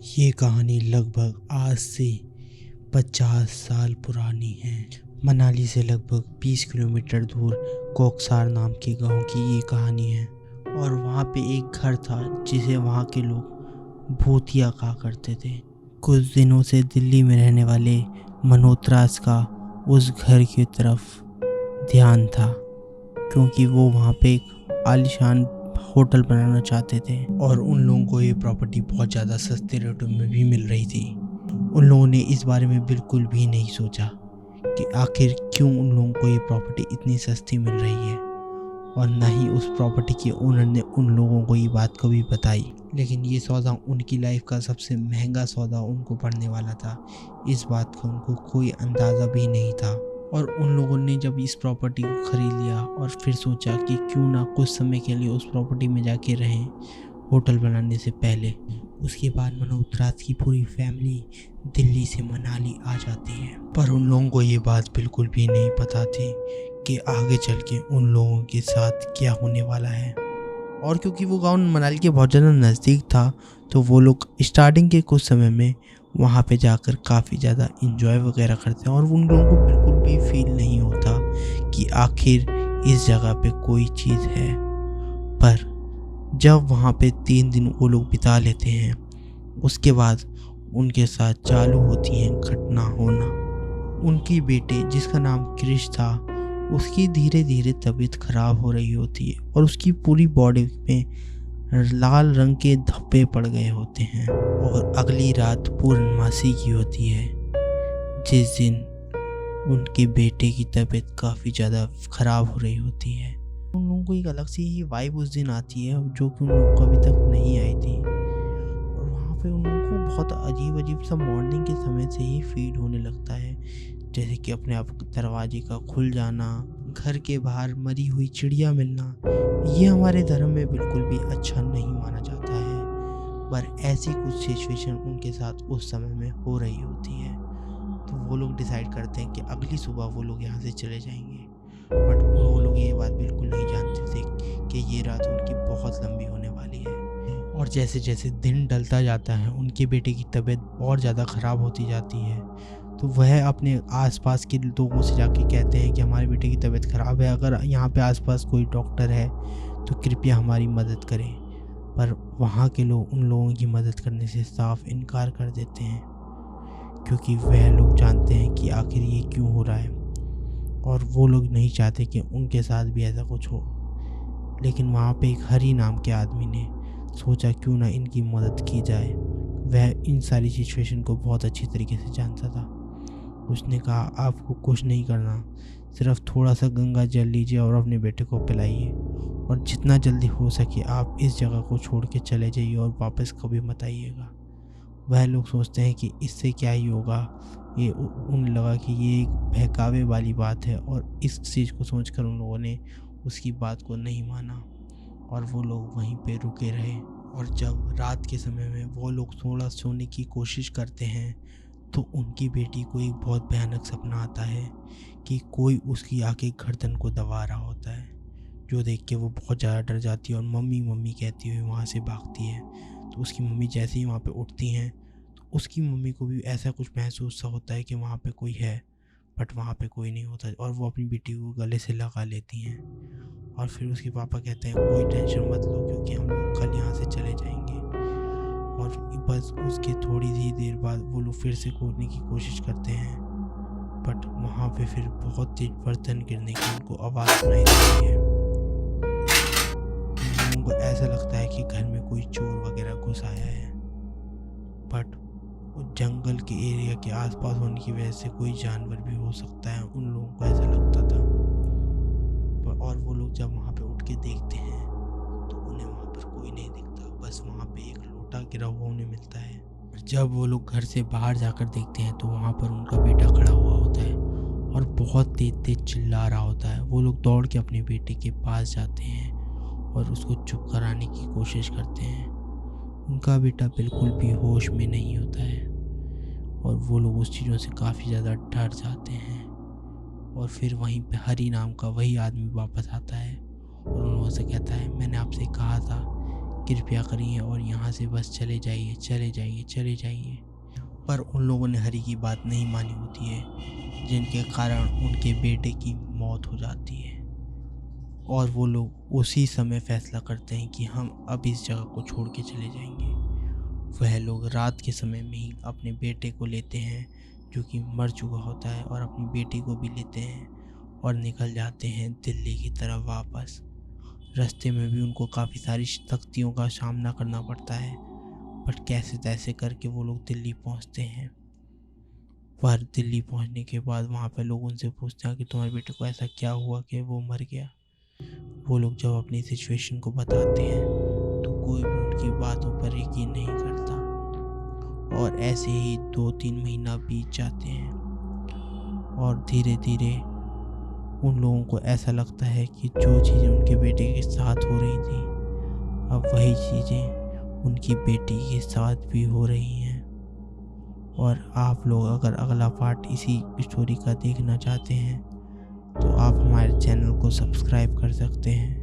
ये कहानी लगभग आज से 50 साल पुरानी है। मनाली से लगभग 20 किलोमीटर दूर कोकसार नाम के गांव की ये कहानी है। और वहाँ पे एक घर था जिसे वहाँ के लोग भूतिया कहा करते थे। कुछ दिनों से दिल्ली में रहने वाले मल्होत्रास का उस घर की तरफ ध्यान था, क्योंकि वो वहाँ पे एक आलीशान होटल बनाना चाहते थे और उन लोगों को ये प्रॉपर्टी बहुत ज़्यादा सस्ते रेटों में भी मिल रही थी। उन लोगों ने इस बारे में बिल्कुल भी नहीं सोचा कि आखिर क्यों उन लोगों को ये प्रॉपर्टी इतनी सस्ती मिल रही है, और ना ही उस प्रॉपर्टी के ओनर ने उन लोगों को ये बात कभी बताई। लेकिन ये सौदा उनकी लाइफ का सबसे महंगा सौदा उनको पड़ने वाला था, इस बात का उनको कोई अंदाज़ा भी नहीं था। और उन लोगों ने जब इस प्रॉपर्टी को ख़रीद लिया और फिर सोचा कि क्यों ना कुछ समय के लिए उस प्रॉपर्टी में जाके रहें होटल बनाने से पहले। उसके बाद मल्होत्रास की पूरी फैमिली दिल्ली से मनाली आ जाती है। पर उन लोगों को ये बात बिल्कुल भी नहीं पता थी कि आगे चल के उन लोगों के साथ क्या होने वाला है। और क्योंकि वो गांव मनाली के बहुत ज़्यादा नज़दीक था, तो वो लोग स्टार्टिंग के कुछ समय में वहाँ पे जाकर काफ़ी ज़्यादा इंजॉय वगैरह करते हैं और उन लोगों को बिल्कुल भी फील नहीं होता कि आखिर इस जगह पे कोई चीज़ है। पर जब वहाँ पे 3 दिन वो लोग बिता लेते हैं, उसके बाद उनके साथ चालू होती हैं घटना होना। उनकी बेटे जिसका नाम क्रिश था, उसकी धीरे धीरे तबीयत खराब हो रही होती है और उसकी पूरी बॉडी में लाल रंग के धब्बे पड़ गए होते हैं। और अगली रात पूर्णमासी की होती है, जिस दिन उनके बेटे की तबीयत काफ़ी ज़्यादा ख़राब हो रही होती है। उन लोगों को एक अलग सी ही वाइब उस दिन आती है जो कि उन लोगों को अभी तक नहीं आई थी। और वहाँ पे उन लोगों को बहुत अजीब अजीब सा मॉर्निंग के समय से ही फील होने लगता है, जैसे कि अपने आप दरवाजे का खुल जाना, घर के बाहर मरी हुई चिड़िया मिलना। ये हमारे धर्म में बिल्कुल भी अच्छा नहीं माना जाता है, पर ऐसी कुछ सिचुएशन उनके साथ उस समय में हो रही होती है। तो वो लोग डिसाइड करते हैं कि अगली सुबह वो लोग यहाँ से चले जाएंगे। बट वो लोग ये बात बिल्कुल नहीं जानते थे कि ये रात उनकी बहुत लंबी होने वाली है। और जैसे जैसे दिन ढलता जाता है, उनके बेटे की तबीयत और ज़्यादा ख़राब होती जाती है। तो वह अपने आसपास के लोगों से जाके कहते हैं कि हमारे बेटे की तबीयत ख़राब है, अगर यहाँ पे आसपास कोई डॉक्टर है तो कृपया हमारी मदद करें। पर वहाँ के लोग उन लोगों की मदद करने से साफ इनकार कर देते हैं, क्योंकि वह लोग जानते हैं कि आखिर ये क्यों हो रहा है और वो लोग नहीं चाहते कि उनके साथ भी ऐसा कुछ हो। लेकिन वहाँ पे एक हरी नाम के आदमी ने सोचा क्यों ना इनकी मदद की जाए। वह इन सारी सिचुएशन को बहुत अच्छी तरीके से जानता था। उसने कहा, आपको कुछ नहीं करना, सिर्फ थोड़ा सा गंगा जल लीजिए और अपने बेटे को पिलाइए, और जितना जल्दी हो सके आप इस जगह को छोड़ के चले जाइए और वापस कभी मत आइएगा। वह लोग सोचते हैं कि इससे क्या ही होगा। ये उन्हें लगा कि ये एक बहकावे वाली बात है, और इस चीज़ को सोचकर उन लोगों ने उसकी बात को नहीं माना और वो लोग वहीं पे रुके रहे। और जब रात के समय में वो लोग थोड़ा सोने की कोशिश करते हैं, तो उनकी बेटी को एक बहुत भयानक सपना आता है कि कोई उसकी आके गर्दन को दबा रहा होता है, जो देख के वो बहुत ज़्यादा डर जाती है और मम्मी मम्मी कहती हुई वहाँ से भागती है। तो उसकी मम्मी जैसे ही वहाँ पे उठती हैं, तो उसकी मम्मी को भी ऐसा कुछ महसूस सा होता है कि वहाँ पे कोई है, बट वहाँ पे कोई नहीं होता, और वो अपनी बेटी को गले से लगा लेती हैं। और फिर उसके पापा कहते हैं, कोई टेंशन मत लो, क्योंकि हम लोग कल यहाँ से चले जाएंगे। और बस उसके थोड़ी ही देर बाद वो लोग फिर से कूदने की कोशिश करते हैं, बट वहाँ पे फिर बहुत तेज बर्तन गिरने की उनको आवाज़ सुनाई देती है। उनको ऐसा लगता है कि घर में कोई चोर वगैरह घुस आया है, बट जंगल के एरिया के आसपास होने की वजह से कोई जानवर भी हो सकता है, उन लोगों को ऐसा लगता था। और वो लोग जब वहाँ पे उठ के देखते हैं, तो उन्हें वहाँ पर कोई नहीं दिखता, बस वहाँ पे एक लोटा गिरा हुआ उन्हें मिलता है। जब वो लोग घर से बाहर जाकर देखते हैं, तो वहाँ पर उनका बेटा खड़ा हुआ होता है और बहुत तेज तेज चिल्ला रहा होता है। वो लोग दौड़ के अपने बेटे के पास जाते हैं और उसको चुप कराने की कोशिश करते हैं। उनका बेटा बिल्कुल भी होश में नहीं होता है, और वो लोग उस चीज़ों से काफ़ी ज़्यादा डर जाते हैं। और फिर वहीं पे हरी नाम का वही आदमी वापस आता है और उन लोगों से कहता है, मैंने आपसे कहा था कृपया करिए और यहाँ से बस चले जाइए, चले जाइए, चले जाइए। पर उन लोगों ने हरी की बात नहीं मानी होती है, जिनके कारण उनके बेटे की मौत हो जाती है। और वो लोग उसी समय फैसला करते हैं कि हम अब इस जगह को छोड़ के चले जाएंगे। वह लोग रात के समय में ही अपने बेटे को लेते हैं जो कि मर चुका होता है, और अपनी बेटी को भी लेते हैं और निकल जाते हैं दिल्ली की तरफ वापस। रास्ते में भी उनको काफ़ी सारी सख्तियों का सामना करना पड़ता है, बट कैसे तैसे करके वो लोग दिल्ली पहुंचते हैं। पर दिल्ली पहुंचने के बाद वहाँ पे लोग उनसे पूछते हैं कि तुम्हारे बेटे को ऐसा क्या हुआ कि वो मर गया। वो लोग जब अपनी सिचुएशन को बताते हैं तो कोई भी उनकी बातों पर यकीन नहीं करता, और ऐसे ही 2-3 महीना बीत जाते हैं। और धीरे धीरे उन लोगों को ऐसा लगता है कि जो चीज़ें उनके बेटे के साथ हो रही थी, अब वही चीज़ें उनकी बेटी के साथ भी हो रही हैं। और आप लोग अगर अगला पार्ट इसी स्टोरी का देखना चाहते हैं तो आप हमारे चैनल को सब्सक्राइब कर सकते हैं।